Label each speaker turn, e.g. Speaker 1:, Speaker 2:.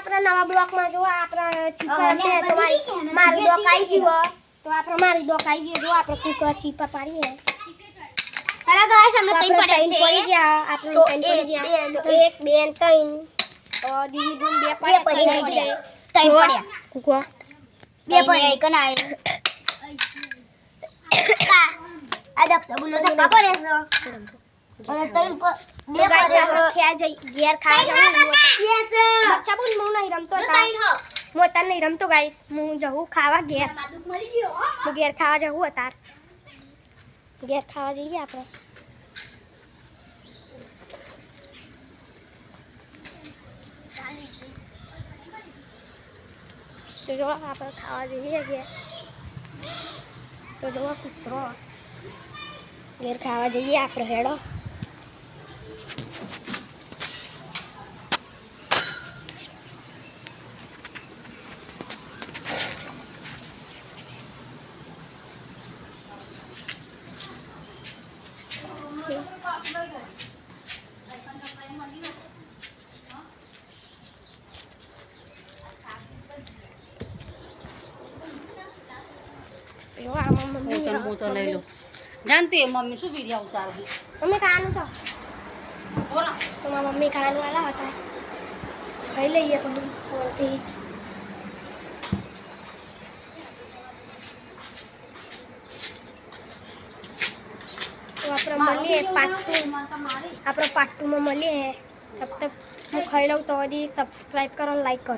Speaker 1: આપણે નવા બ્લોકમાં જો આપણે ચીપા ને તો મારી દોકાઈ જીવો તો આપણે મારી દોકાઈ જીવો જો આપણે કુકર ચીપા પાડીએ
Speaker 2: હેલો ગાઈસ અમને ત્રણ પડે છે
Speaker 1: પડી જા આપણે ત્રણ પડી જા તો એક બે ત્રણ તો દીદી દુન બે
Speaker 2: પડી
Speaker 1: પડ્યા
Speaker 2: ત્રણ પડ્યા
Speaker 1: કુકો
Speaker 2: બે પડ્યા એક ના આ દક્ષ બોલો તો કાકો રેસો અને ત્રણ બે પડ્યા
Speaker 1: ખેા જઈ ઘેર ખાવા જવું
Speaker 2: યસ
Speaker 1: બચ્ચા બોલ હું નહીં રમતો મોટા નહીં રમતો ગાઈસ હું જવું ખાવા ઘેર હું ઘેર ખાવા જવું અતાર ઘેર ખાવા જઈએ આપણે તો જો આપણે ખાવા જઈએ ઘેર તો જો કૂતરો ઘેર ખાવા જઈએ આપણે હેડો જો આમાં મમ્મી
Speaker 3: બોતલ લઈ લો જાનતી મમ્મી શું વિડિયો ઉતારું
Speaker 1: મમ્મી ખાવાનું તો
Speaker 3: બોલા
Speaker 1: તો મારા મમ્મી ખાવાનું વાળા હતા ખાઈ લઈએ પછી ફોનથી તો આપણે મળીએ આપણે પાર્ટ 2 માં મળીએ તબ તક હું ખાઈ લઉં તો સબસ્ક્રાઈબ કરો લાઈક કરો